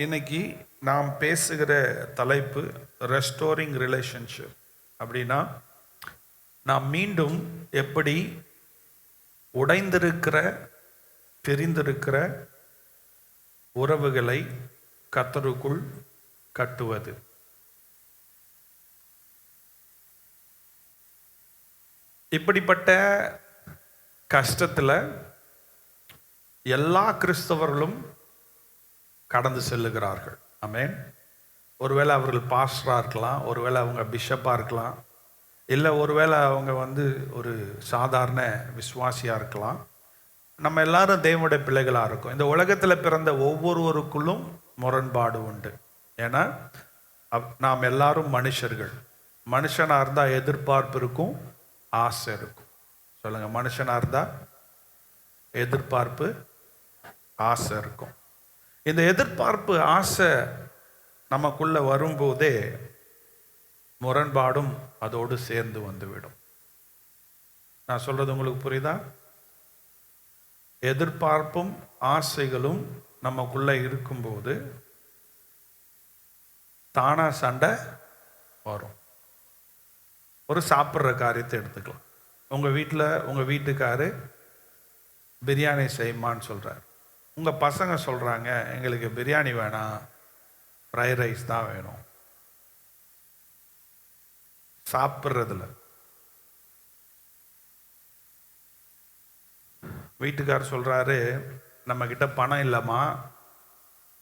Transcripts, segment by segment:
இன்னைக்கு நாம் பேசுகிற தலைப்பு ரெஸ்டோரிங் ரிலேஷன்ஷிப். அப்படின்னா நாம் மீண்டும் எப்படி உடைந்திருக்கிற பிரிந்திருக்கிற உறவுகளை கர்த்தருக்குள் கட்டுவது. இப்படிப்பட்ட கஷ்டத்தில் எல்லா கிறிஸ்தவர்களும் கடந்து செல்லுகிறார்கள். ஆமென். ஒருவேளை அவர்கள் பாஸ்டராக இருக்கலாம், ஒருவேளை அவங்க பிஷப்பாக இருக்கலாம், இல்லை ஒருவேளை அவங்க ஒரு சாதாரண விசுவாசியாக இருக்கலாம். நம்ம எல்லாரும் தேவனுடைய பிள்ளைகளாக இருக்கும். இந்த உலகத்தில் பிறந்த ஒவ்வொருவருக்குள்ளும் முரண்பாடு உண்டு. ஏன்னா நாம் எல்லாரும் மனுஷர்கள். மனுஷனாக இருந்தால் எதிர்பார்ப்பு இருக்கும், ஆசை இருக்கும். சொல்லுங்க, மனுஷனாக இருந்தால் எதிர்பார்ப்பு ஆசை இருக்கும். இந்த எதிர்பார்ப்பு ஆசை நமக்குள்ள வரும்போதே முரண்பாடும் அதோடு சேர்ந்து வந்துவிடும். நான் சொல்றது உங்களுக்கு புரியுதா? எதிர்பார்ப்பும் ஆசைகளும் நமக்குள்ள இருக்கும்போது தானா சண்டை வரும். ஒரு சாப்பிட்ற காரியத்தை எடுத்துக்கலாம். உங்கள் வீட்டில் உங்கள் வீட்டுக்காரு பிரியாணி செய்யுமான்னு சொல்கிறார். உங்கள் பசங்க சொல்கிறாங்க, எங்களுக்கு பிரியாணி வேணாம், ஃப்ரைட் ரைஸ் தான் வேணும். சாப்பிட்றதுல வீட்டுக்காரர் சொல்கிறாரு, நம்மக்கிட்ட பணம் இல்லைம்மா,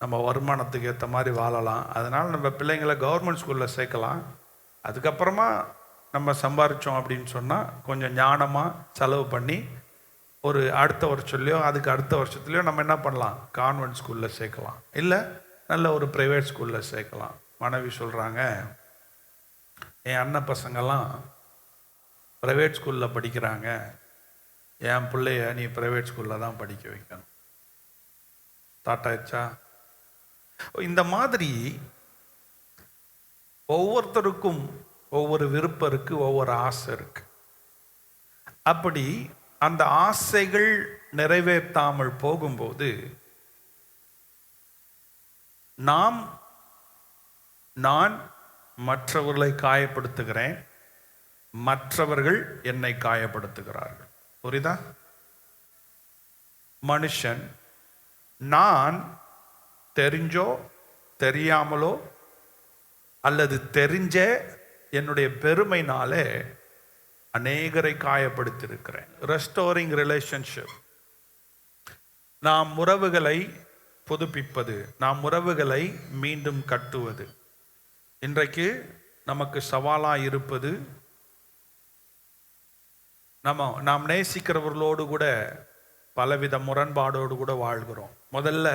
நம்ம வருமானத்துக்கு ஏற்ற மாதிரி வாழலாம், அதனால் நம்ம பிள்ளைங்களை கவர்மெண்ட் ஸ்கூலில் சேர்க்கலாம், அதுக்கப்புறமா நம்ம சம்பாரித்தோம் அப்படின்னு சொன்னால் கொஞ்சம் ஞானமாக செலவு பண்ணி ஒரு அடுத்த வருஷத்துலையோ அதுக்கு அடுத்த வருஷத்துலையோ நம்ம என்ன பண்ணலாம், கான்வென்ட் ஸ்கூலில் சேர்க்கலாம், இல்லை நல்ல ஒரு ப்ரைவேட் ஸ்கூலில் சேர்க்கலாம். மனைவி சொல்கிறாங்க, என் அண்ணன் பசங்கள்லாம் ப்ரைவேட் ஸ்கூலில் படிக்கிறாங்க, என் பிள்ளைய நீ ப்ரைவேட் ஸ்கூலில் தான் படிக்க வைக்கணும். ஸ்டார்ட் ஆயிடுச்சா? இந்த மாதிரி ஒவ்வொருத்தருக்கும் ஒவ்வொரு விருப்பம் இருக்குது, ஒவ்வொரு ஆசை இருக்குது. அப்படி அந்த ஆசைகள் நிறைவேற்றாமல் போகும்போது நான் மற்றவர்களை காயப்படுத்துகிறேன், மற்றவர்கள் என்னை காயப்படுத்துகிறார்கள். புரியுதா? மனுஷன் நான் தெரிஞ்சோ தெரியாமலோ அல்லது தெரிஞ்சே என்னுடைய பெருமைனாலே அநேகரை காயப்படுத்தியிருக்கிறேன். ரெஸ்டோரிங் ரிலேஷன்ஷிப், நாம் உறவுகளை புதுப்பிப்பது, நாம் உறவுகளை மீண்டும் கட்டுவது. இன்றைக்கு நமக்கு சவாலாக இருப்பது, நாம் நேசிக்கிறவர்களோடு கூட பலவித முரண்பாடோடு கூட வாழ்கிறோம். முதல்ல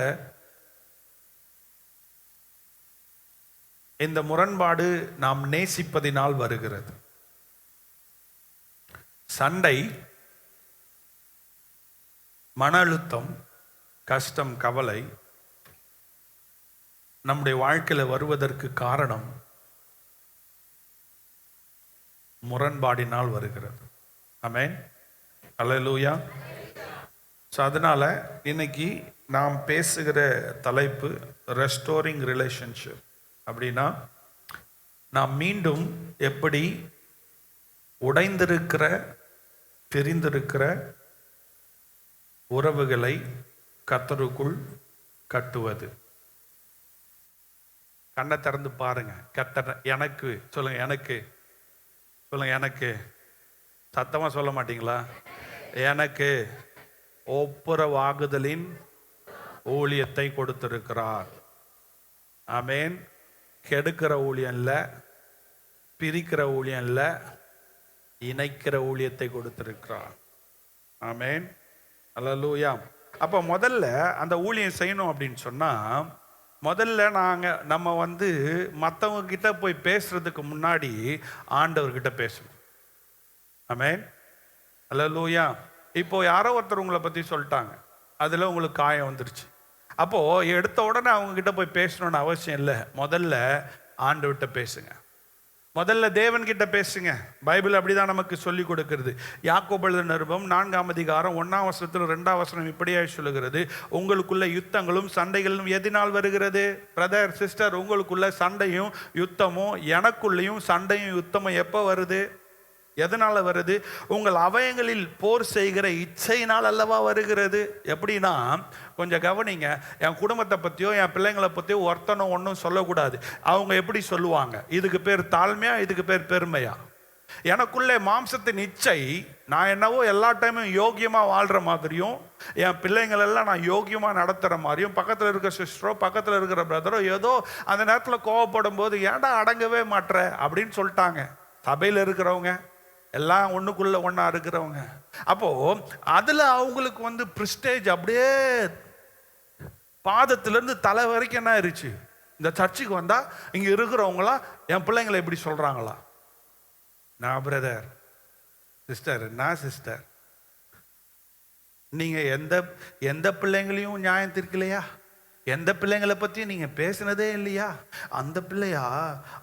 இந்த முரண்பாடு நாம் நேசிப்பதினால் வருகிறது. சண்டை, மன அழுத்தம், கஷ்டம், கவலை நம்முடைய வாழ்க்கையில் வருவதற்கு காரணம் முரண்பாடினால் வருகிறது. ஆமென், அல்லேலூயா. ஸோ அதனால இன்னைக்கு நாம் பேசுகிற தலைப்பு ரெஸ்டோரிங் ரிலேஷன்ஷிப். அப்படின்னா நாம் மீண்டும் எப்படி உடைந்திருக்கிற பிரிந்திருக்கிற உறவுகளை கர்த்தருக்குள் கட்டுவது. கண்ணை திறந்து பாருங்க. கர்த்தர் எனக்கு சொல்லுங்க, எனக்கு சொல்லுங்க, எனக்கு சத்தமாக சொல்ல மாட்டீங்களா? எனக்கு ஒப்புரவாகுதலின் ஊழியத்தை கொடுத்திருக்கிறார். ஆமென். கெடுக்கிற ஊழியம் இல்லை, பிரிக்கிற ஊழியம் இல்லை, இணைக்கிற ஊழியத்தை கொடுத்திருக்கிறார். ஆமென், அல்லேலூயா. அப்போ முதல்ல அந்த ஊழியம் செய்யணும் அப்படின்னு சொன்னால், முதல்ல நம்ம மற்றவங்க கிட்ட போய் பேசுறதுக்கு முன்னாடி ஆண்டவர்கிட்ட பேசணும். ஆமென், அல்லேலூயா. இப்போ யாரோ ஒருத்தர் உங்களை பற்றி சொல்லிட்டாங்க, அதில் உங்களுக்கு காயம் வந்துருச்சு. அப்போது எடுத்த உடனே அவங்கக்கிட்ட போய் பேசணுன்னு அவசியம் இல்லை. முதல்ல ஆண்டவர்கிட்ட பேசுங்க. முதல்ல தேவன் கிட்ட பேசுங்க. பைபிள் அப்படிதான் நமக்கு சொல்லி கொடுக்கிறது. யாக்கோபு எழுதின நிருபம் 4ஆம் அதிகாரம் 1ஆம் வசனத்தில் 2ஆம் வசனம் இப்படியாய் சொல்லுகிறது, உங்களுக்குள்ள யுத்தங்களும் சண்டைகளும் எதினால் வருகிறது? பிரதர் சிஸ்டர், உங்களுக்குள்ள சண்டையும் யுத்தமும், எனக்குள்ளேயும் சண்டையும் யுத்தமும் எப்போ வருது? எதனால வருது? உங்கள் அவயங்களில் போர் செய்கிற இச்சையினால் அல்லவா வருகிறது. எப்படின்னா, கொஞ்சம் கவனிங்க. என் குடும்பத்தை பற்றியோ என் பிள்ளைங்களை பற்றியோ ஒருத்தனும் ஒன்றும் சொல்லக்கூடாது. அவங்க எப்படி சொல்லுவாங்க? இதுக்கு பேர் தாழ்மையா, இதுக்கு பேர் பெருமையா? எனக்குள்ளே மாம்சத்தின் இச்சை, நான் என்னவோ எல்லா டைமும் யோகியமாக வாழ்கிற மாதிரியும், என் பிள்ளைங்களெல்லாம் நான் யோகியமாக நடத்துகிற மாதிரியும், பக்கத்தில் இருக்கிற சிஸ்டரோ பக்கத்தில் இருக்கிற பிரதரோ ஏதோ அந்த நேரத்தில் கோவப்படும் போது ஏன்டா அடங்கவே மாட்ற அப்படின்னு சொல்லிட்டாங்க. சபையில் இருக்கிறவங்க எல்லாம் ஒன்றுக்குள்ள ஒன்றா இருக்கிறவங்க. அப்போ அதில் அவங்களுக்கு பிரிஸ்டேஜ் அப்படியே பாதத்திலேருந்து தலை வரைக்கும் என்ன ஆயிடுச்சு. இந்த சர்ச்சுக்கு வந்தால் இங்கே இருக்கிறவங்களாம் என் பிள்ளைங்களை எப்படி சொல்கிறாங்களா? நான் பிரதர் சிஸ்டர், நான் சிஸ்டர், நீங்கள் எந்த பிள்ளைங்களையும் நியாயம் தீர்க்கலையா? எந்த பிள்ளைங்களை பற்றியும் நீங்கள் பேசினதே இல்லையா? அந்த பிள்ளையா,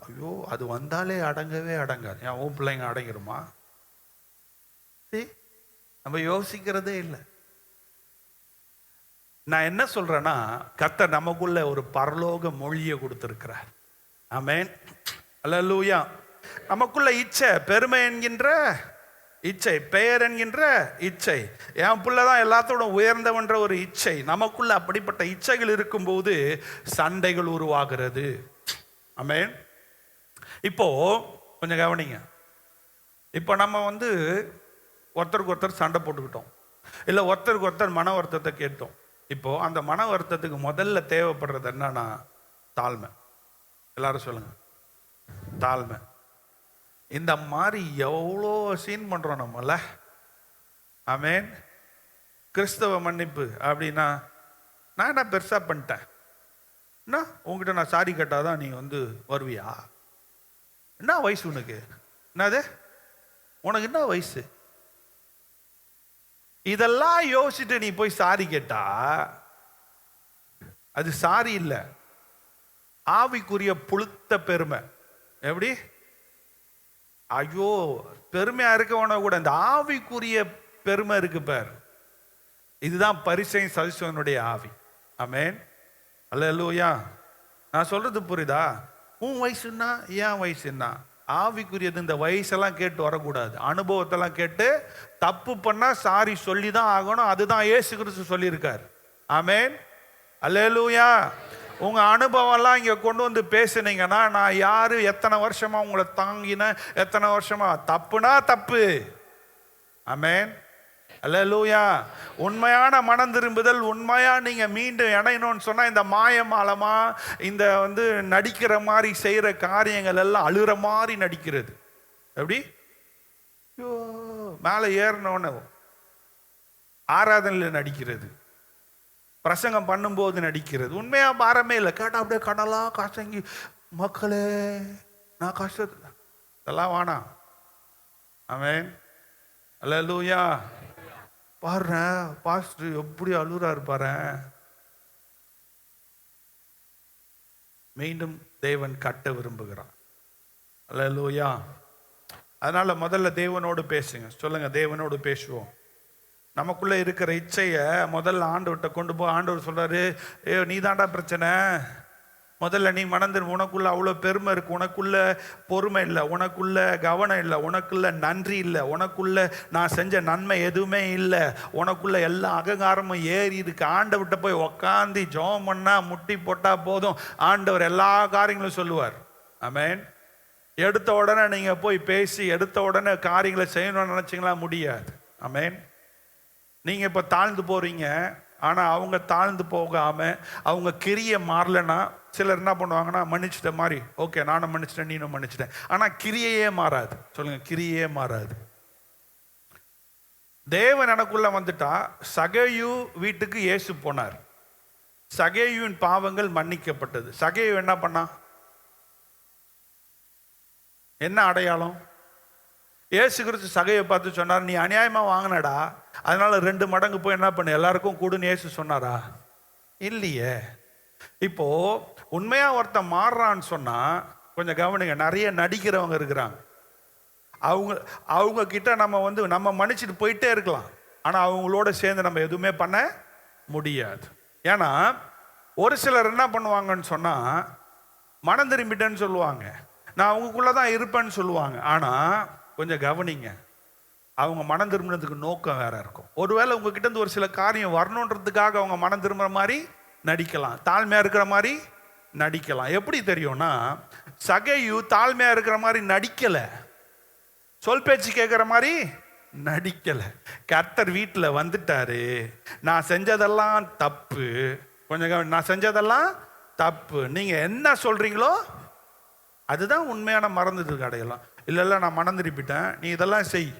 ஐயோ அது வந்தாலே அடங்கவே அடங்காது. ஏன் உன் பிள்ளைங்க அடங்கிருமா? நம்ம யோசிக்கிறதே இல்லை. நான் என்ன சொல்றேன்னா, கர்த்தர் நமக்குள்ள ஒரு பரலோக மொழியை கொடுத்திருக்கிறார். ஆமென், அல்லேலூயா. நமக்குள்ள இச்சை, பெருமை என்கின்ற இச்சை, பெயர் என்கின்ற இச்சை, என் பிள்ளைதான் எல்லாத்தோட உயர்ந்தவன்ற ஒரு இச்சை, நமக்குள்ள அப்படிப்பட்ட இச்சைகள் இருக்கும்போது சண்டைகள் உருவாகிறது. ஆமென். இப்போ கொஞ்சம் கவனிங்க. இப்போ நம்ம ஒருத்தருக்கு ஒருத்தர் சண்டை போட்டுக்கிட்டோம், இல்லை ஒருத்தருக்கு ஒருத்தர் மன வருத்தத்தை கேட்டோம். இப்போ அந்த மன வருத்தத்துக்கு முதல்ல தேவைப்படுறது என்னன்னா தாழ்மை. எல்லாரும் சொல்லுங்க, தாழ்மை. இந்த மாதிரி எவ்வளோ சீன் பண்றோம் நம்மள. ஆமென். கிறிஸ்தவ மன்னிப்பு அப்படின்னா, நான் என்ன பெருசா பண்ணிட்டேன்? என்ன உங்ககிட்ட நான் சாரி கேட்டாதான் நீ வருவியா? என்ன வயசு உனக்கு? என்னது உனக்கு என்ன வயசு? இதெல்லாம் யோசிச்சுட்டு நீ போய் சாரி கேட்டா அது சாரி இல்லை, ஆவிக்குரிய புழுத்த பெருமை. எப்படி? ஐயோ, பெருமையா இருக்கவன கூட இந்த ஆவிக்குரிய பெருமை இருக்கு பார், இதுதான் பரிசேயன் சதுசேயனுடைய ஆவி. ஆமென், அல்லேலூயா. நான் சொல்றது புரியுதா? உன் வயசுன்னா ஏன் வயசுன்னா ஆவிக்குரியது. இந்த வயசெல்லாம் கேட்டு வரக்கூடாது, அனுபவத்தெல்லாம் கேட்டு தப்பு பண்ணா சாரி சொல்லி தான் ஆகணும். அதுதான் இயேசு கிறிஸ்து சொல்லியிருக்கார். ஆமென், அல்லேலூயா. உங்க அனுபவம்லாம் இங்க கொண்டு பேசுனீங்கன்னா, நான் யாரு, எத்தனை வருஷமா உங்களை தாங்கின, எத்தனை வருஷமா, தப்புனா தப்பு. ஆமென், அல்லேலூயா. உண்மையான மனம் திரும்புதல், உண்மையா நீங்க மீண்டும் இணையணும்னு சொன்னா, இந்த மாயமாலமா இந்த நடிக்கிற மாதிரி செய்யற காரியங்கள் எல்லாம் அழுகிற மாதிரி நடிக்கிறது. எப்படி? ஐயோ, மேலே ஏறினோன்னு ஆராதனையில் நடிக்கிறது, பிரசங்கம் பண்ணும்போது நடிக்கிறது. உண்மையா பாரமே இல்லை. கேட்டா அப்படியே கடலா காசங்கி, மக்களே நான் கஷ்டத்துல, இதெல்லாம் வேணாம். ஆமென், அல்லேலூயா. பாரு பாஸ்டர் எப்படி அழுறாரு பாரு. மீண்டும் தேவன் கட்ட விரும்புகிறான். அல்லேலூயா. அதனால முதல்ல தேவனோடு பேசுங்க. சொல்லுங்க, தேவனோடு பேசுவோம். நமக்குள்ள இருக்கிற இச்சைய முதல்ல ஆண்டவர்கிட்ட கொண்டு போ. ஆண்டவர் சொல்றாரு, நீ தாண்டா பிரச்சனை, முதல்ல நீ மணந்துரு. உனக்குள்ள அவ்வளோ பெருமை இருக்கு, உனக்குள்ள பொறுமை இல்லை, உனக்குள்ள கவனம் இல்லை, உனக்குள்ள நன்றி இல்லை, உனக்குள்ள நான் செஞ்ச நன்மை எதுவுமே இல்லை, உனக்குள்ள எல்லா அகங்காரமும் ஏறி இருக்கு. ஆண்டவர்கிட்ட போய் உக்காந்து ஜெபம் பண்ணா, முட்டி போட்டா போதும், ஆண்டவர் எல்லா காரியங்களும் சொல்லுவார். ஆமென். எடுத்த உடனே நீங்க போய் பேசி எடுத்த உடனே காரியங்களை செய்யணும்னு நினைச்சீங்களா? முடியாது. ஆமென். நீங்க இப்ப தாழ்ந்து போறீங்க, ஆனா அவங்க தாழ்ந்து போகாம அவங்க கிரியை மாறலன்னா, சிலர் என்ன பண்ணுவாங்கன்னா, மன்னிச்சிட்ட மாதிரி, ஓகே நானும் மன்னிச்சிட்டேன் நீனும் மன்னிச்சிட்டேன், ஆனா கிரியையே மாறாது. சொல்லுங்க, கிரியையே மாறாது. தேவன் எனக்குள்ள வந்துட்டா, சகேயு வீட்டுக்கு இயேசு போனார், சகேயுவின் பாவங்கள் மன்னிக்கப்பட்டது. சகேயு என்ன பண்ணா? என்ன அடையாளம்? இயேசு கிறிஸ்து சகையை பார்த்து சொன்னார், நீ அநியாயமா வாங்கினடா, அதனால 2 மடங்கு போய் என்ன பண்ண, எல்லாருக்கும் கூடுன்னு இயேசு சொன்னாரா? இல்லையே. இப்போ உண்மையா ஒருத்தன் மாறுறான்னு சொன்னா கொஞ்சம் கவனிங்க, நிறைய நடிக்கிறவங்க இருக்கிறாங்க. அவங்க கிட்ட நம்ம மன்னிச்சுட்டு போயிட்டே இருக்கலாம். ஆனால் அவங்களோட சேர்ந்து நம்ம எதுவுமே பண்ண முடியாது. ஏன்னா ஒரு சிலர் என்ன பண்ணுவாங்கன்னு சொன்னால், மனம் திரும்பிட்டேன்னு சொல்லுவாங்க, நான் அவங்களுக்குள்ளே தான் இருப்பேன்னு சொல்லுவாங்க. ஆனால் கொஞ்சம் கவனிங்க, அவங்க மனம் திரும்பினதுக்கு நோக்கம் வேற இருக்கும். ஒருவேளை உங்ககிட்ட இருந்து ஒரு சில காரியம் வரணுன்றதுக்காக அவங்க மனம் திரும்புகிற மாதிரி நடிக்கலாம், தாழ்மையாக இருக்கிற மாதிரி நடிக்கலாம். எப்படி தெரியும்னா, சகையு தாழ்மையாக இருக்கிற மாதிரி நடிக்கலை, சொல் பேச்சு கேட்குற மாதிரி நடிக்கலை. கர்த்தர் வீட்டில் வந்துட்டாரு, நான் செஞ்சதெல்லாம் தப்பு, கொஞ்சம் நான் செஞ்சதெல்லாம் தப்பு, நீங்கள் என்ன சொல்கிறீங்களோ அதுதான் உண்மையான மறந்துட்டு அடையலாம். இல்லை நான் மனம் திரும்பிட்டேன், நீ இதெல்லாம் செய்,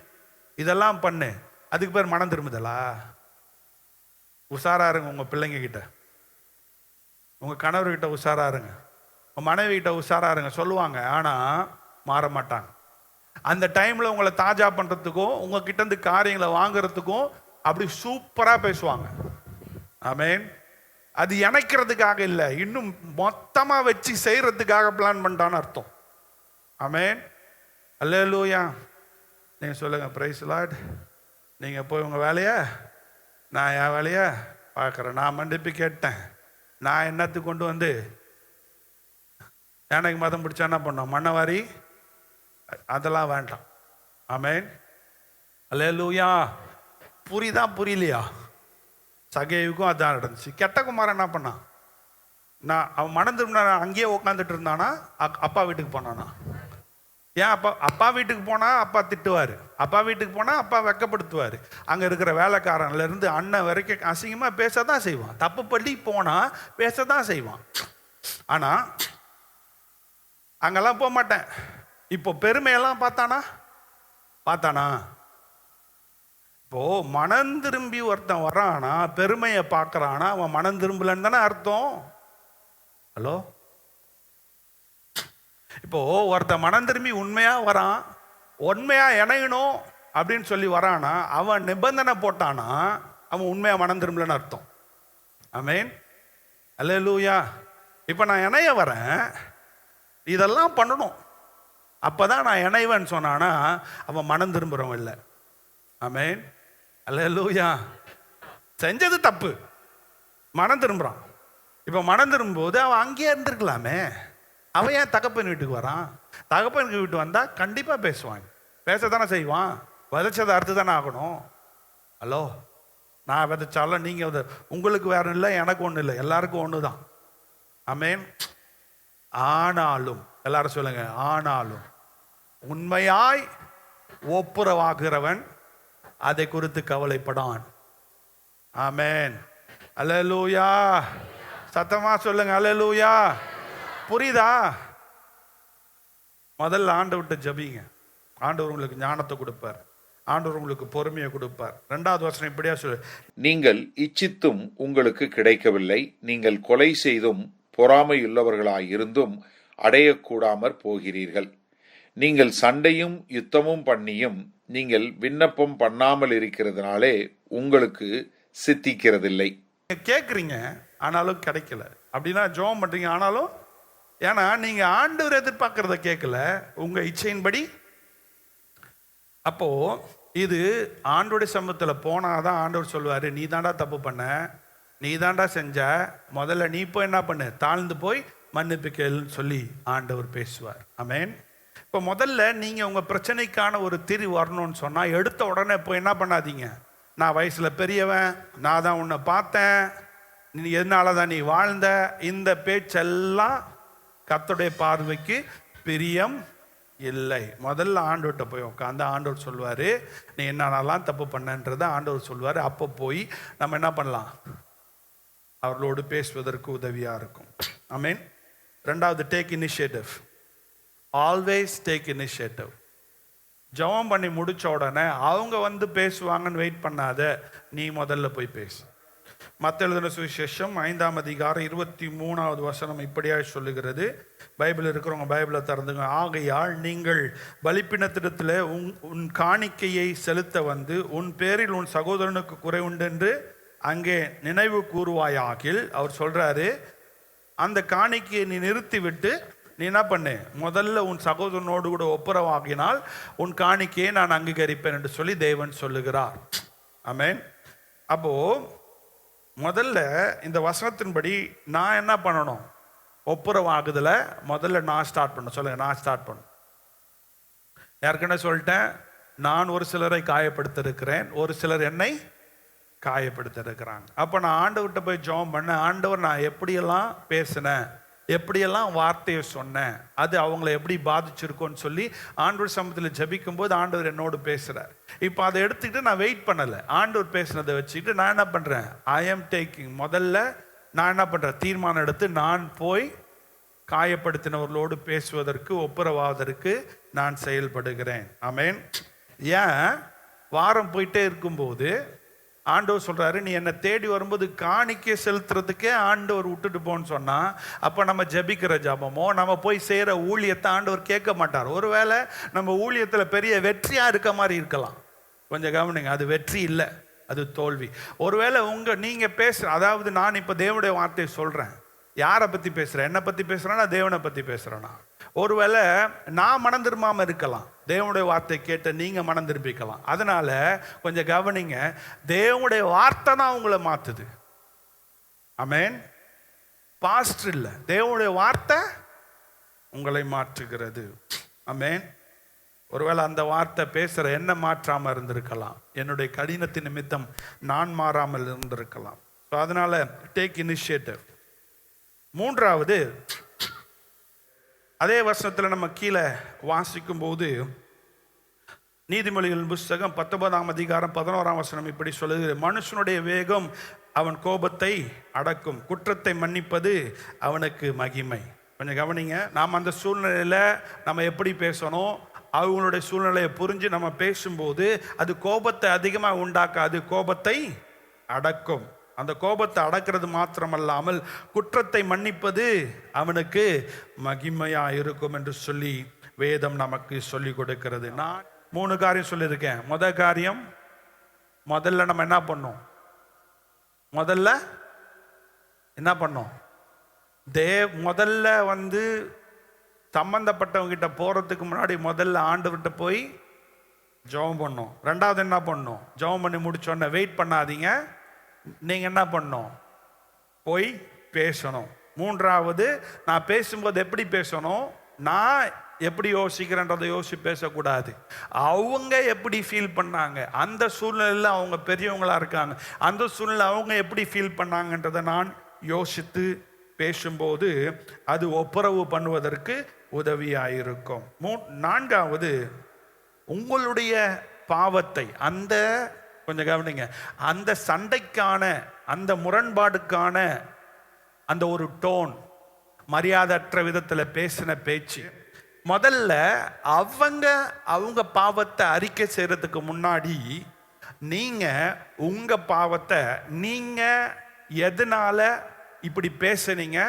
இதெல்லாம் பண்ணு, அதுக்கு பேர் மனம் திரும்புதலா? உஷாரா இருங்க, உங்கள் பிள்ளைங்க கிட்ட, உங்கள் கணவர்கிட்ட உஷாரா இருங்க, உங்கள் மனைவி கிட்ட உஷாரா இருங்க. சொல்லுவாங்க, ஆனால் மாற மாட்டாங்க. அந்த டைமில் உங்களை தாஜா பண்ணுறதுக்கும் உங்ககிட்ட இருந்து காரியங்களை வாங்குறதுக்கும் அப்படி சூப்பராக பேசுவாங்க. ஆமேன். அது இணைக்கிறதுக்காக இல்லை, இன்னும் மொத்தமாக வச்சு செய்கிறதுக்காக பிளான் பண்ணிட்டான்னு அர்த்தம். ஆமேன். அல்லேலூயா. நீங்கள் சொல்லுங்கள், பிரைஸ் லார்ட். நீங்கள் போய் உங்கள் வேலையை, நான் என் வேலையை பார்க்குறேன். நான் மன்னிப்பு கேட்டேன், நான் என்னத்துக்கு கொண்டு வந்து எனக்கு மதம் பிடிச்சா என்ன பண்ணோம், மண்ணவாரி, அதெல்லாம் வேண்டாம். ஆமேன். அல்லேலூயா. புரியுதா புரியலையா? சகேவுக்கும் அதான் நடந்துச்சு. கெட்ட குமாரன் என்ன பண்ணான், அவன் மனம் திரும்பினா அங்கேயே உட்காந்துட்டு இருந்தானா, அப்பா வீட்டுக்கு போனானா? ஏன் அப்பா வீட்டுக்கு போனால் அப்பா திட்டுவார், அப்பா வீட்டுக்கு போனால் அப்பா வெக்கப்படுத்துவார். அங்கே இருக்கிற வேலைக்காரன்லேருந்து அண்ணன் வரைக்கும் அசிங்கமாக பேச தான் செய்வான். தப்பு பண்ணி போனால் பேச தான் செய்வான். ஆனால் அங்கெல்லாம் போக மாட்டேன். இப்போ பெருமையெல்லாம் பார்த்தானா? இப்போ மனம் திரும்பி ஒருத்தன் வர்றானா, பெருமையை பார்க்கறானா, அவன் மனம் திரும்பலன்னு தானே அர்த்தம். ஹலோ, இப்போ ஒருத்தன் மனம் திரும்பி உண்மையா வரான், உண்மையா இணையணும் அப்படின்னு சொல்லி வரானா, அவன் நிபந்தனை போட்டானா, அவன் உண்மையா மனம் திரும்பலன்னு அர்த்தம். ஆமேன். அல்லேலூயா. இப்போ நான் இணைய வரேன், இதெல்லாம் பண்ணணும், அப்பதான் நான் இணைவேன்னு சொன்னானா, அவன் மனம் திரும்புறவன் இல்லை. ஆமேன். அல்லேலூயா. செஞ்சது தப்பு, மனம் திரும்புறான். இப்போ மனம் திரும்பும்போது அவன் அங்கேயே இருந்திருக்கலாமே. அவன் ஏன் தகப்பன் வீட்டுக்கு வரான்? தகப்பன் வீட்டு வந்தால் கண்டிப்பாக பேசுவாங்க, பேசத்தானே செய்வான். விதைச்சதை அறுத்து தானே ஆகணும். ஹலோ, நான் விதைச்சாலும் நீங்கள் உங்களுக்கு வேற இல்லை, எனக்கு ஒன்றும் இல்லை, எல்லாருக்கும் ஒன்று தான். ஆமேன். ஆனாலும், எல்லாரும் சொல்லுங்க, ஆனாலும் உண்மையாய் ஒப்புரவாகிறவன் அதை குறித்து கவலைப்படான். ஆமேன். அல்லேலூயா. சத்தமா சொல்லுங்க, அல்லேலூயா. புரியுதா? முதல்ல ஆண்டவர்கிட்ட ஜெபிங்க, ஆண்டவர் உங்களுக்கு ஞானத்தை கொடுப்பார், ஆண்டவர் உங்களுக்கு பொறுமையை கொடுப்பார். 2வது வசனம் இப்படியா சொல்லு, நீங்கள் இச்சித்தும் உங்களுக்கு கிடைக்கவில்லை, நீங்கள் கொலை செய்தும் பொறாமையுள்ளவர்களாயிருந்தும் அடையக்கூடாமற் போகிறீர்கள். நீங்கள் சண்டையும் யுத்தமும் பண்ணியும் நீங்கள் விண்ணப்பம் பண்ணாமல் இருக்கிறதுனாலே உங்களுக்கு சித்திக்கிறதில்லை. கேட்குறீங்க ஆனாலும் கிடைக்கல, அப்படின்னா ஜெபம் பண்றீங்க ஆனாலும், ஏன்னா நீங்க ஆண்டவர் எதிர்பார்க்கறத கேட்கல, உங்க இச்சையின்படி. அப்போ இது ஆண்டோடைய சமூகத்தில் போனாதான் ஆண்டவர் சொல்லுவாரு, நீ தாண்டா தப்பு பண்ண, நீ தாண்டா செஞ்ச, முதல்ல நீ போய் என்ன பண்ணு, தாழ்ந்து போய் மன்னிப்பு கேளுன்னு சொல்லி ஆண்டவர் பேசுவார். ஆமேன். இப்போ முதல்ல நீங்கள் உங்கள் பிரச்சனைக்கான ஒரு தீர்வு வரணும்னு சொன்னால், எடுத்த உடனே போய் என்ன பண்ணாதீங்க, நான் வயசில் பெரியவன், நான் தான் உன்னை பார்த்தேன், நீ எதனால தான் நீ வாழ்ந்த, இந்த பேச்செல்லாம் கர்த்தருடைய பார்வைக்கு பிரியம் இல்லை. முதல்ல ஆண்டவர்கிட்ட போய் உட்காந்து ஆண்டவர் சொல்லுவார், நீ என்னென்னலாம் தப்பு பண்ணன்றதை ஆண்டவர் சொல்லுவார். அப்போ போய் நம்ம என்ன பண்ணலாம், அவர்களோடு பேசுவதற்கு உதவியாக இருக்கும். ஆமீன். 2வது, take initiative. Always take initiative. ஜெபம் பண்ணி முடிச்ச உடனே அவங்க பேசுவாங்கன்னு வெயிட் பண்ணாத, நீ முதல்ல போய் பேசு. மத்தேயு எழுதின சுவிசேஷம் 5ஆம் அதிகாரம் 23வது வசனம் இப்படியா சொல்லுகிறது. பைபிள் இருக்கிறவங்க பைபிளை திறந்துங்க. ஆகையால் நீங்கள் பலிபீடத்திடத்தில் உன் காணிக்கையை செலுத்த வந்து உன் பேரில் உன் சகோதரனுக்கு குறை உண்டு என்று அங்கே நினைவு கூறுவாயாகில், அவர் சொல்றாரு, அந்த காணிக்கையை நீ நிறுத்தி விட்டு நீ என்ன பண்ணு, முதல்ல உன் சகோதரனோடு கூட ஒப்புரவாகினால் உன் காணிக்கையை நான் அங்கீகரிப்பேன் என்று சொல்லி தேவன் சொல்லுகிறார். ஆமென். அப்போ முதல்ல இந்த வசனத்தின்படி நான் என்ன பண்ணணும்? ஒப்புரவாகுதல முதல்ல நான் ஸ்டார்ட் பண்ண சொல்லுங்க. நான் ஸ்டார்ட் பண்ண ஏற்கனவே சொல்லிட்டேன், நான் ஒரு சிலரை காயப்படுத்த இருக்கிறேன், ஒரு சிலர் என்னை காயப்படுத்த இருக்கிறாங்க. அப்போ நான் ஆண்டவர்கிட்ட போய் ஜெபம் பண்ணேன், ஆண்டவர் நான் எப்படியெல்லாம் பேசினேன், எப்படியெல்லாம் வார்த்தையை சொன்னேன், அது அவங்கள எப்படி பாதிச்சிருக்கோன்னு சொல்லி ஆண்டவர் சமூகத்தில் ஜெபிக்கும் போது ஆண்டவர் என்னோடு பேசுகிறார். இப்போ அதை எடுத்துக்கிட்டு நான் வெயிட் பண்ணலை, ஆண்டவர் பேசினதை வச்சுக்கிட்டு நான் என்ன பண்ணுறேன்? I am taking. முதல்ல நான் என்ன பண்ணுறேன்? தீர்மானம் எடுத்து நான் போய் காயப்படுத்தினவர்களோடு பேசுவதற்கு, ஒப்புரவாவதற்கு நான் செயல்படுகிறேன். ஆமென். ஏன் வாரம் போயிட்டே இருக்கும்போது ஆண்டவர் சொல்றாரு, நீ என்னை தேடி வரும்போது காணிக்கை செலுத்துறதுக்கே ஆண்டவர் விட்டுட்டு போன்னு சொன்னா, அப்ப நம்ம ஜெபிக்கிற ஜபமோ நம்ம போய் செய்யற ஊழியத்தை ஆண்டவர் கேட்க மாட்டார். ஒருவேளை நம்ம ஊழியத்துல பெரிய வெற்றியா இருக்க மாதிரி இருக்கலாம், கொஞ்சம் கவனிங்க, அது வெற்றி இல்லை, அது தோல்வி. ஒருவேளை நீங்க பேசுற, அதாவது நான் இப்ப தேவனுடைய வார்த்தையை சொல்றேன், யாரை பத்தி பேசுறேன்? என்னை பத்தி பேசுறேன்னா தேவனை பத்தி பேசுறேன்னா? ஒருவேளை நான் மனம் திரும்பாம இருக்கலாம், தேவனுடைய வார்த்தை கேட்ட நீங்க மனம் திரும்பிக்கலாம். அதனால கொஞ்சம் கவனிங்க, தேவனுடைய வார்த்தை தான் உங்களை மாத்துது. ஆமென். பாஸ்டர் இல்ல, தேவனுடைய வார்த்தை உங்களை மாற்றுகிறது. ஆமென். ஒருவேளை அந்த வார்த்தை பேசுற என்ன மாற்றாம இருந்திருக்கலாம், என்னுடைய கடினத்தின் நிமித்தம் நான் மாறாமல் இருந்திருக்கலாம். அதனால டேக் இனிஷியேட்டிவ். மூன்றாவது, அதே வசனத்தில் நம்ம கீழே வாசிக்கும் போது நீதிமொழிகளின் புஸ்தகம் 19ஆம் அதிகாரம் 11ஆம் வசனம் இப்படி சொல்லுது, மனுஷனுடைய வேகம் அவன் கோபத்தை அடக்கும், குற்றத்தை மன்னிப்பது அவனுக்கு மகிமை. கொஞ்சம் கவனிங்க, நாம் அந்த சூழ்நிலையில் நம்ம எப்படி பேசணும், அவங்களுடைய சூழ்நிலையை புரிஞ்சு நம்ம பேசும்போது அது கோபத்தை அதிகமாக உண்டாக்காது, கோபத்தை அடக்கும். அந்த கோபத்தை அடக்கிறது மாத்திரமல்லாமல் குற்றத்தை மன்னிப்பது அவனுக்கு மகிமையா இருக்கும் என்று சொல்லி வேதம் நமக்கு சொல்லி கொடுக்கிறது. நான் 3 காரியம் சொல்லியிருக்கேன். முதல் காரியம், முதல்ல நம்ம என்ன பண்ணோம்? முதல்ல என்ன பண்ணோம்? முதல்ல சம்பந்தப்பட்டவங்க கிட்ட போறதுக்கு முன்னாடி முதல்ல ஆண்டவர்கிட்ட போய் ஜெபம் பண்ணோம். ரெண்டாவது என்ன பண்ணோம்? ஜெபம் பண்ணி முடிச்சோன்னே வெயிட் பண்ணாதீங்க, நீங்க என்ன பண்ணணும்? போய் பேசணும். மூன்றாவது, நான் பேசும்போது எப்படி பேசணும்? நான் எப்படி யோசிக்கிறேன்றதை யோசிச்சு பேசக்கூடாது, அவங்க எப்படி ஃபீல் பண்ணாங்க, அந்த சூழ்நிலையில் அவங்க பெரியவங்களா இருக்காங்க, அந்த சூழ்நிலை அவங்க எப்படி ஃபீல் பண்ணாங்கன்றதை நான் யோசித்து பேசும்போது அது ஒப்புரவு பண்ணுவதற்கு உதவியாயிருக்கும். நான்காவது, உங்களுடைய பாவத்தை, அந்த கொஞ்சம் கவனிங்க, அந்த சண்டைக்கான, அந்த முரண்பாடுக்கான அந்த ஒரு டோன், மரியாதையற்ற விதத்தில் பேசின பேச்சு, முதல்ல அவங்க பாவத்தை அறிக்கை செய்யறதுக்கு முன்னாடி நீங்க உங்க பாவத்தை, நீங்க எதனால இப்படி பேசுனீங்க,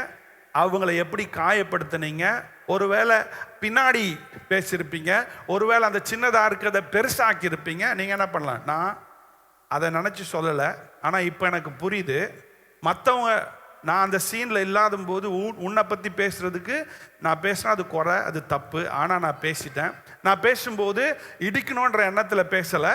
அவங்கள எப்படி காயப்படுத்தினீங்க, ஒருவேளை பின்னாடி பேசியிருப்பீங்க, ஒருவேளை அந்த சின்னதாக இருக்கிறத பெருசாக்கி இருப்பீங்க. நீங்கள் என்ன பண்ணலாம்? நான் அதை நினச்சி சொல்லலை, ஆனால் இப்போ எனக்கு புரியுது, மற்றவங்க நான் அந்த சீனில் இல்லாத போது உன்னை பற்றி பேசுகிறதுக்கு நான் பேசினா அது குறை, அது தப்பு. ஆனால் நான் பேசிட்டேன். நான் பேசும்போது இடிக்கணுன்ற எண்ணத்தில் பேசலை,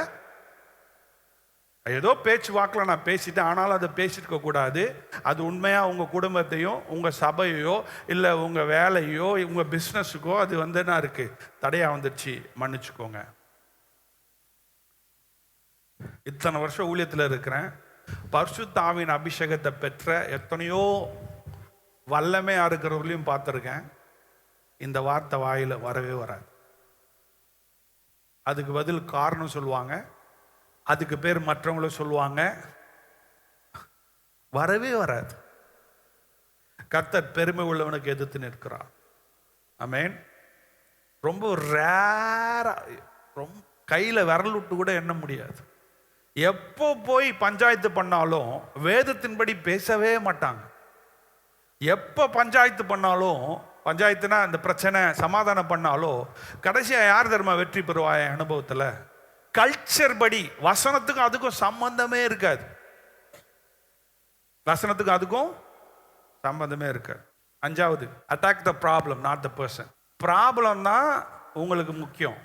ஏதோ பேச்சு வாக்கில் நான் பேசிட்டேன். ஆனாலும் அதை பேசியிருக்க கூடாது. அது உண்மையாக உங்கள் குடும்பத்தையும் உங்கள் சபையோ இல்லை உங்கள் வேலையோ உங்கள் பிஸ்னஸுக்கோ அது என்ன இருக்குது, தடையாக வந்துடுச்சு, மன்னிச்சுக்கோங்க. இத்தனை வருஷம் ஊழியத்தில் இருக்கிறேன், பரிசுத்த ஆவியின் அபிஷேகத்தை பெற்ற எத்தனையோ வல்லமையாக இருக்கிறவர்களையும் பார்த்துருக்கேன். இந்த வார்த்தை வாயில் வரவே வராது. அதுக்கு பதில் காரணம் சொல்லுவாங்க, அதுக்கு பேர் மற்றவங்களும் சொல்லுவாங்க, வரவே வராது. கர்த்தர் பெருமை உள்ளவனுக்கு எதிர்த்து நிற்கிறார். ஆமென். ரொம்ப ரேரா, ரொம்ப கையில் விரல் விட்டு கூட எண்ண முடியாது. எப்போ போய் பஞ்சாயத்து பண்ணாலும் வேதத்தின்படி பேசவே மாட்டாங்க. எப்போ பஞ்சாயத்து பண்ணாலும், பஞ்சாயத்துனா இந்த பிரச்சனை சமாதானம் பண்ணாலும் கடைசியாக யார் தர்மா வெற்றி பெறுவாய அனுபவத்தில்? கல்ச்சர் படி வசனத்துக்கும் அதுக்கும் சம்பந்தமே இருக்காது. வசனத்துக்கும் அதுக்கும் சம்பந்தமே இருக்காது. 5வது, attack the problem not the person. Problem தான் உங்களுக்கு முக்கியம்,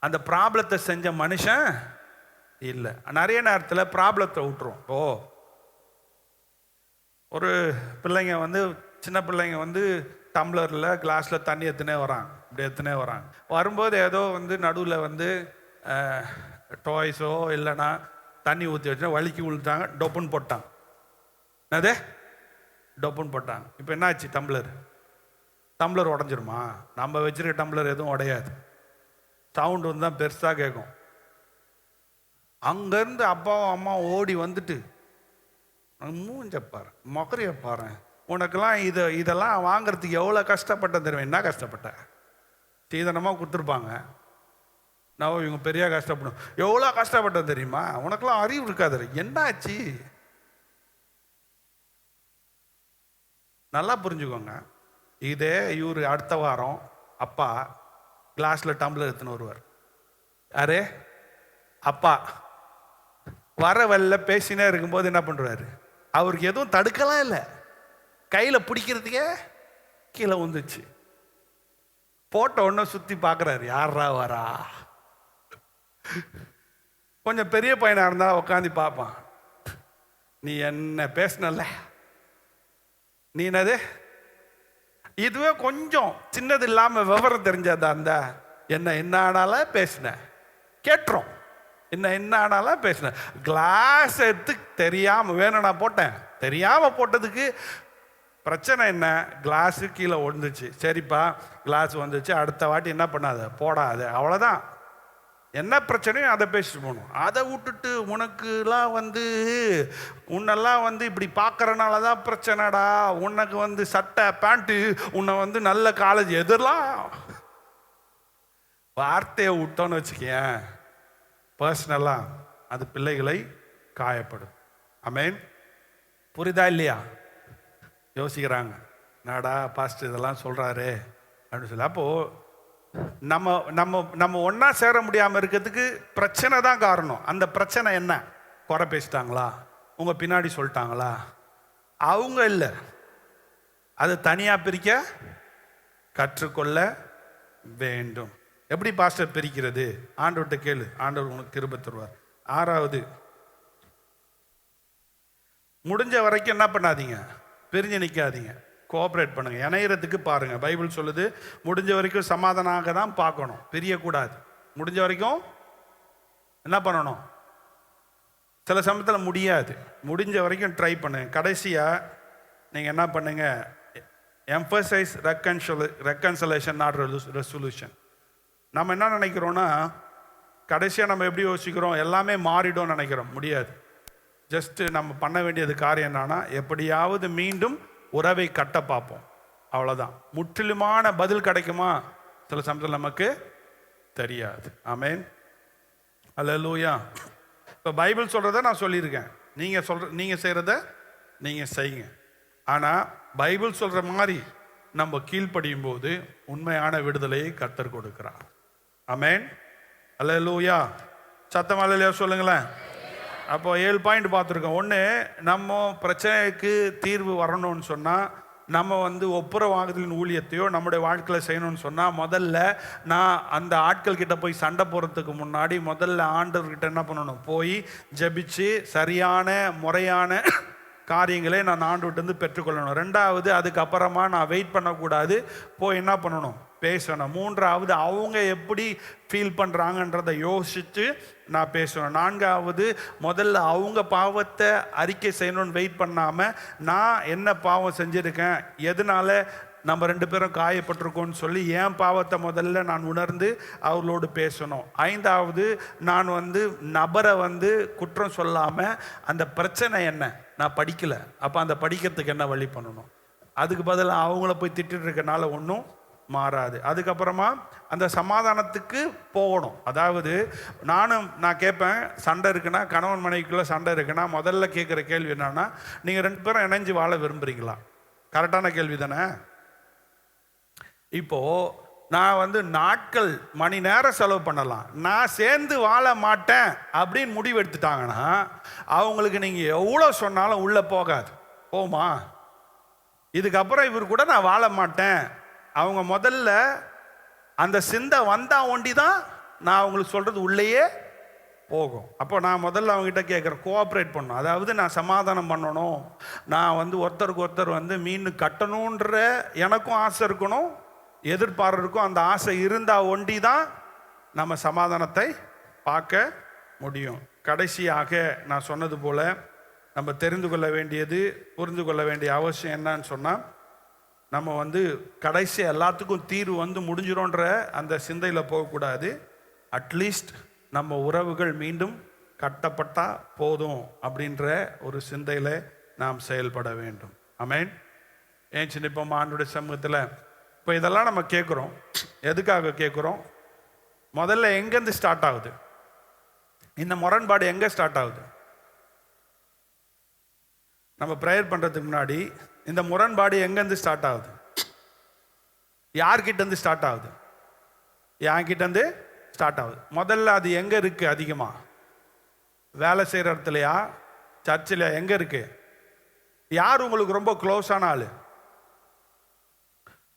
அந்த ப்ராப்ளத்தை செஞ்ச மனுஷன் இல்லை. நிறைய நேரத்தில் ப்ராப்ளத்தை விட்டுரும். ஒரு பிள்ளைங்க வந்து, சின்ன பிள்ளைங்க வந்து டம்ளரில் கிளாஸில் தண்ணி எடுத்துனே வராங்க, இப்படி எடுத்துனே வராங்க. வரும்போது ஏதோ வந்து நடுவில் வந்து டாய்ஸோ இல்லைன்னா தண்ணி ஊற்றி வச்சுன்னா வலிக்கு விழுத்தாங்க, டொப்புன்னு போட்டாங்க. என்னது? டொப்புன்னு போட்டாங்க. இப்போ என்னாச்சு? டம்ளர் உடஞ்சிருமா? நம்ம வச்சிருக்க டம்ளர் எதுவும் உடையாது, சவுண்டு வந்து தான் பெருசாக கேட்கும். அங்கேருந்து அப்பாவும் அம்மா ஓடி வந்துட்டு, மூஞ்ச பாரு, மொக்கரைய பாரு, உனக்கெல்லாம் இதெல்லாம் வாங்குறதுக்கு எவ்வளோ கஷ்டப்பட்டேன் தெரியும். என்ன கஷ்டப்பட்ட? சீதனமாக கொடுத்துருப்பாங்க. நான் இவங்க பெரிய கஷ்டப்படும், எவ்வளோ கஷ்டப்பட்டேன் தெரியுமா? உனக்கெல்லாம் அறிவு இருக்காது. என்னாச்சு? நல்லா புரிஞ்சுக்கோங்க. இதே இவர் அடுத்த வாரம் அப்பா கிளாஸில் டம்ளர் எடுத்துன்னு வருவார். அரே அப்பா வர வல்ல பேசினே இருக்கும்போது என்ன பண்ணுறாரு? அவருக்கு எதுவும் தடுக்கலாம் இல்லை, கையில் பிடிக்கிறதுக்கே கீழே வந்துச்சு. போட்ட உடனே சுற்றி பார்க்குறாரு, யாரா வரா? கொஞ்சம் பெரிய பையனாக இருந்தால் உட்காந்து பார்ப்பான். நீ என்ன பேசினல்ல, நீ என்னது? இதுவே கொஞ்சம் சின்னது இல்லாமல் விவரம் தெரிஞ்சதா இருந்தா, என்ன ஆனாலும் பேசின கேட்டுரும். என்ன ஆனாலும் பேசின. கிளாஸ் எடுத்து தெரியாமல் வேணும் நான் போட்டேன், தெரியாமல் போட்டதுக்கு பிரச்சனை என்ன? கிளாஸு கீழே விழுந்துச்சு. சரிப்பா, கிளாஸ் வந்துச்சு, அடுத்த வாட்டி என்ன பண்ணாத, போடாத, அவ்வளோதான். என்ன பிரச்சனையோ அதை பேசிட்டு போகணும். அதை விட்டுட்டு உனக்குலாம் வந்து உன்னெல்லாம் வந்து இப்படி பார்க்கறனால தான் பிரச்சனைடா, உனக்கு வந்து சட்டை பேண்ட்டு, உன்னை வந்து நல்ல காலேஜ் எதெல்லாம் வார்த்தையை விட்டோன்னு வச்சுக்கேன், பர்சனலாக அது பிள்ளைகளை காயப்படும். ஆமென். புரியுதா இல்லையா? யோசிக்கிறாங்க, நாடா பாஸ்டர் இதெல்லாம் சொல்கிறாரு அப்படின்னு சொல்லி. அப்போது நம்ம நம்ம நம்ம ஒன்றா சேர முடியாமல் இருக்கிறதுக்கு பிரச்சனை தான் காரணம். அந்த பிரச்சனை என்ன? குறை பேசிட்டாங்களா, உங்கள் பின்னாடி சொல்லிட்டாங்களா? அவங்க இல்லை, அது தனியாக பிரிக்க கற்றுக்கொள்ள வேண்டும். எப்படி பாஸ்டர் பிரிக்கிறது? ஆண்டவர்கிட்ட கேளு, ஆண்டவர் உனக்கு கிருபை தருவார். 6வது, முடிஞ்ச வரைக்கும் என்ன பண்ணாதீங்க, பிரிஞ்சு நிற்காதீங்க, கோஆப்ரேட் பண்ணுங்க, இணையறதுக்கு பாருங்க. பைபிள் சொல்லுது, முடிஞ்ச வரைக்கும் சமாதானமாக தான் பார்க்கணும், பிரியக்கூடாது. முடிஞ்ச வரைக்கும் என்ன பண்ணணும்? சில சமயத்தில் முடியாது, முடிஞ்ச வரைக்கும் ட்ரை பண்ணுங்க. கடைசியாக நீங்கள் என்ன பண்ணுங்க, எம்பசைஸ் ரெக்கன்சலேஷன் நாட் ரெசல்யூஷன். நம்ம என்ன நினைக்கிறோன்னா, கடைசியாக நம்ம எப்படி யோசிக்கிறோம், எல்லாமே மாறிடும் நினைக்கிறோம். முடியாது. ஜஸ்ட்டு நம்ம பண்ண வேண்டியது காரியம் என்னன்னா, எப்படியாவது மீண்டும் உறவை கட்ட பார்ப்போம், அவ்வளோதான். முற்றிலுமான பதில் கிடைக்குமா? சில சமயத்தில் நமக்கு தெரியாது. ஆமென். அல்லேலூயா. இப்போ பைபிள் சொல்கிறத நான் சொல்லியிருக்கேன், நீங்கள் செய்கிறத நீங்கள் செய்யுங்க. ஆனால் பைபிள் சொல்கிற மாதிரி நம்ம கீழ்ப்படியும் போது உண்மையான விடுதலையை கர்த்தர் கொடுக்கிறார். ஆமென். அல்லேலூயா. சத்தம் அல்லேலூயா சொல்லுங்களேன். அப்போ 7 பாயிண்ட் பார்த்துருக்கோம். 1, நம்ம பிரச்சனைக்கு தீர்வு வரணும்னு சொன்னால், நம்ம வந்து ஒப்புரவாகுதலின் ஊழியத்தையோ நம்முடைய வாழ்க்கையில் செய்யணும்னு சொன்னால், முதல்ல நான் அந்த ஆட்கள் கிட்ட போய் சண்டை போடுறதுக்கு முன்னாடி முதல்ல ஆண்டவர்கிட்ட என்ன பண்ணணும், போய் ஜெபிச்சு சரியான முறையான காரியங்களே நான் ஆண்டவர்கிட்ட பெற்றுக்கொள்ளணும். 2வது, அதுக்கப்புறமா நான் வெயிட் பண்ணக்கூடாது, போய் என்ன பண்ணணும், பேசணும். 3வது, அவங்க எப்படி ஃபீல் பண்ணுறாங்கன்றதை யோசித்து நான் பேசணும். 4வது, முதல்ல அவங்க பாவத்தை அறிக்கை செய்யணும்னு வெயிட் பண்ணாமல், நான் என்ன பாவம் செஞ்சுருக்கேன், எதனால நம்ம 2 பேரும் காயப்பட்டிருக்கோன்னு சொல்லி என் பாவத்தை முதல்ல நான் உணர்ந்து அவர்களோடு பேசணும். 5வது, நான் வந்து நபரை வந்து குற்றம் சொல்லாமல், அந்த பிரச்சனை என்ன, நான் படிக்கலை, அப்போ அந்த படிக்கிறதுக்கு என்ன வழி பண்ணணும், அதுக்கு பதிலாக அவங்கள போய் திட்டிட்டு இருக்கனால ஒன்றும் மாறாது. அதுக்கப்புறமா அந்த சமாதானத்துக்கு போகணும். அதாவது நான் கேட்பேன், சண்டை இருக்குன்னா, கணவன் மனைவிக்குள்ளே சண்டை இருக்குன்னா, முதல்ல கேட்குற கேள்வி என்னன்னா, நீங்கள் 2 பேரும் இணைஞ்சு வாழ விரும்புகிறீங்களா? கரெக்டான கேள்வி தானே? இப்போது நான் வந்து நாட்கள் மணி நேரம் செலவு பண்ணலாம், நான் சேர்ந்து வாழ மாட்டேன் அப்படின்னு முடிவு எடுத்துட்டாங்கன்னா, அவங்களுக்கு நீங்கள் எவ்வளோ சொன்னாலும் உள்ளே போகாது. போமா? இதுக்கப்புறம் இவர் கூட நான் வாழ மாட்டேன். அவங்க முதல்ல அந்த சிந்தை வந்தா ஒண்டி தான் நான் அவங்களுக்கு சொல்றது உள்ளேயே போகும். அப்போ நான் முதல்ல அவங்ககிட்ட கேட்குறேன், கோஆப்ரேட் பண்ணணும். அதாவது நான் சமாதானம் பண்ணணும், நான் ஒருத்தருக்கு ஒருத்தர் மீன் கட்டணுன்ற எனக்கும் ஆசை இருக்கணும், எதிர்பார்க்கும் அந்த ஆசை இருந்தால் ஒண்டி தான் நம்ம சமாதானத்தை பார்க்க முடியும். கடைசியாக நான் சொன்னது போல நம்ம தெரிந்து கொள்ள வேண்டியது, புரிந்து கொள்ள வேண்டிய அவசியம் என்னன்னு சொன்னால், நம்ம கடைசி எல்லாத்துக்கும் தீர்வு முடிஞ்சிடும்ன்ற அந்த சிந்தையில் போகக்கூடாது. அட்லீஸ்ட் நம்ம உறவுகள் மீண்டும் கட்டப்பட்டா போதும் அப்படின்ற ஒரு சிந்தையில் நாம் செயல்பட வேண்டும். ஆமென். ஏன் சின்ன ஆண்டுடைய சமூகத்தில் இப்போ இதெல்லாம் நம்ம கேட்குறோம். எதுக்காக கேட்குறோம்? முதல்ல எங்கேருந்து ஸ்டார்ட் ஆகுது இந்த முரண்பாடு? எங்கே ஸ்டார்ட் ஆகுது? நம்ம ப்ரேயர் பண்ணுறதுக்கு முன்னாடி இந்த முரண்பாடு எங்கேருந்து ஸ்டார்ட் ஆகுது? யார்கிட்டேருந்து ஸ்டார்ட் ஆகுது? யார்கிட்டேருந்து ஸ்டார்ட் ஆகுது? முதல்ல அது எங்கே இருக்குது? அதிகமாக வேலை செய்கிற இடத்துலையா, சர்ச்சில்? எங்கே இருக்குது? யார் உங்களுக்கு ரொம்ப க்ளோஸான ஆள்?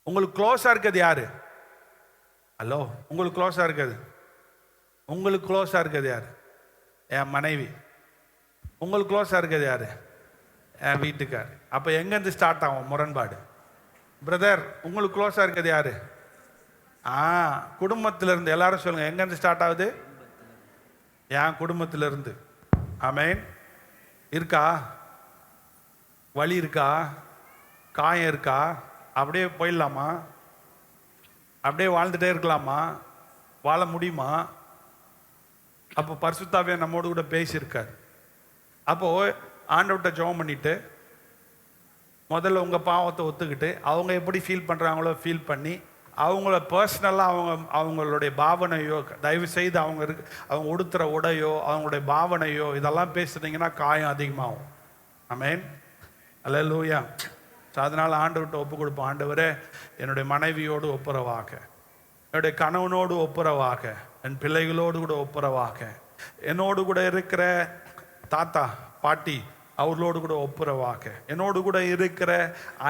உங்களுக்கு க்ளோஸாக இருக்கிறது யார்? ஹலோ, உங்களுக்கு க்ளோஸாக இருக்கிறது, உங்களுக்கு க்ளோஸாக இருக்கிறது யார்? என் மனைவி. உங்களுக்கு க்ளோஸாக இருக்கிறது யார்? என் வீட்டுக்கார். அப்போ எங்கேருந்து ஸ்டார்ட் ஆகும் முரண்பாடு? பிரதர், உங்களுக்கு க்ளோஸாக இருக்கிறது யார்? குடும்பத்திலிருந்து. எல்லாரும் சொல்லுங்கள், எங்கேருந்து ஸ்டார்ட் ஆகுது? என் குடும்பத்திலிருந்து. ஆமென். இருக்கா? வலி இருக்கா? காயம் இருக்கா? அப்படியே போயிடலாமா? அப்படியே வாழ்ந்துட்டே இருக்கலாமா? வாழ முடியுமா? அப்போ பரிசுத்தாவே நம்மோடு கூட பேசியிருக்கார். அப்போது ஆண்டவர்கிட்ட ஜெபம் பண்ணிட்டு முதல்ல உங்கள் பாவத்தை ஒத்துக்கிட்டு அவங்க எப்படி ஃபீல் பண்ணுறாங்களோ ஃபீல் பண்ணி அவங்கள பர்சனலாக அவங்களுடைய பாவனையோ, தயவு செய்து அவங்க உடுத்துகிற உடையோ அவங்களுடைய பாவனையோ இதெல்லாம் பேசுனீங்கன்னா காயம் அதிகமாகும். ஆமென். அல்லேலூயா. ஸோ அதனால் ஆண்டவர்கிட்ட ஒப்பு கொடுப்போம். ஆண்டவரே, என்னுடைய மனைவியோடு ஒப்புரவாக, என்னுடைய கணவனோடு ஒப்புரவாக, என் பிள்ளைகளோடு கூட ஒப்புரவாக, என்னோடு கூட இருக்கிற தாத்தா பாட்டி அவர்களோடு கூட ஒப்புரவாக, என்னோடு கூட இருக்கிற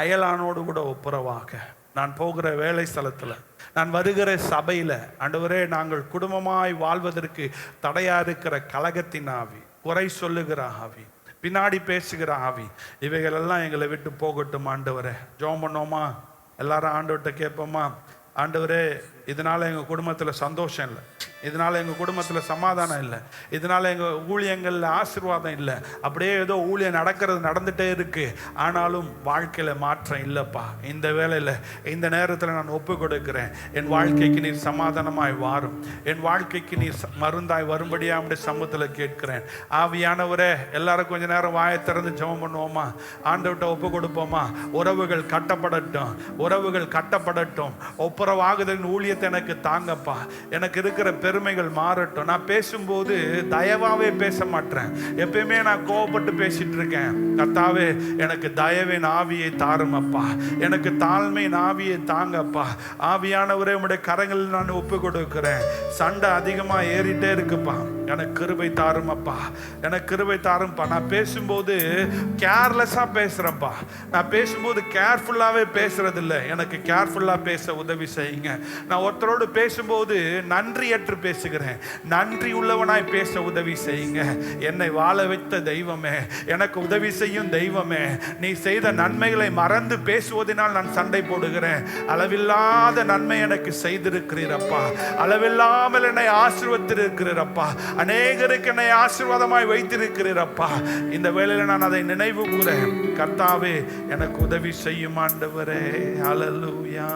அயலானோடு கூட ஒப்புரவாக, நான் போகிற வேலை ஸ்தலத்தில், நான் வருகிற சபையில் ஆண்டவரே, நாங்கள் குடும்பமாய் வாழ்வதற்கு தடையாக இருக்கிற கலகத்தின் ஆவி, குறை சொல்லுகிற ஆவி, பின்னாடி பேசுகிற ஆவி, இவைகளெல்லாம் எங்களை விட்டு போகட்டும். ஆண்டவரே, ஜெபம் பண்ணோமா? எல்லாரும் ஆண்டவர்கிட்ட கேட்போமா? ஆண்டவரே, இதனால் எங்கள் குடும்பத்தில் சந்தோஷம் இல்லை, இதனால் எங்கள் குடும்பத்தில் சமாதானம் இல்லை, இதனால் எங்கள் ஊழியங்களில் ஆசீர்வாதம் இல்லை, அப்படியே ஏதோ ஊழியம் நடந்துகிட்டே இருக்குது, ஆனாலும் வாழ்க்கையில் மாற்றம் இல்லைப்பா. இந்த வேளையில் இந்த நேரத்தில் நான் ஒப்பு கொடுக்கிறேன். என் வாழ்க்கைக்கு நீர் சமாதானமாய் வாரும், என் வாழ்க்கைக்கு நீர் மருந்தாய் வரும்படியாக அப்படி சமூகத்தில் கேட்கிறேன். ஆவியானவரே, எல்லாரும் கொஞ்ச நேரம் வாயை திறந்து ஜெபம் பண்ணுவோமா? ஆண்டவர்கிட்ட ஒப்பு கொடுப்போமா? உறவுகள் கட்டப்படட்டும், உறவுகள் கட்டப்படட்டும். ஒப்புரவாகுதலின் ஊழியத்தை எனக்கு தாங்கப்பா. எனக்கு இருக்கிற பெருமைகள் மாறட்டும். நான் பேசும்போது தயவாவே பேச மாட்டேன், எப்பயுமே நான் கோபப்பட்டு பேசிட்டு இருக்கேன். கர்த்தாவே, எனக்கு தயவின் ஆவியை தாருமப்பா, எனக்கு தாழ்மையின் ஆவியை தாங்கப்பா. ஆவியானவரே, உம்முடைய கரங்களில் நான் ஒப்பு கொடுக்கிறேன். சண்டை அதிகமாக ஏறிட்டே இருக்குப்பா, எனக்கு கிருபை தாருமப்பா, எனக்கு கிருபை தாரும்ப்பா. நான் பேசும்போது கேர்லெஸ்ஸாக பேசுகிறேன்ப்பா, நான் பேசும்போது கேர்ஃபுல்லாகவே பேசுறதில்லை, எனக்கு கேர்ஃபுல்லாக பேச உதவி செய்யுங்க. நான் ஒருத்தரோடு பேசும்போது நன்றியற்று பேசுகிறேன், நன்றி உள்ளவனாய் பேச உதவி செய்யுங்க. என்னை வாழ வைத்த தெய்வமே, எனக்கு உதவி செய்யும் தெய்வமே, நீ செய்த நன்மைகளை மறந்து பேசுவதனால் நான் சண்டை போடுகிறேன். அளவில்லாத நன்மை எனக்கு செய்திருக்கிறீரப்பா, அளவில்லாமல் என்னை ஆசீர்வதித்திருக்கிறீரப்பா, அநேகருக்கு என்னை ஆசீர்வாதமாய் வைத்திருக்கிறீரப்பா. இந்த வேளையில் நான் அதை நினைவு கூறேன். கர்த்தாவே, எனக்கு உதவி செய்யும் ஆண்டவரே. ஹல்லேலூயா.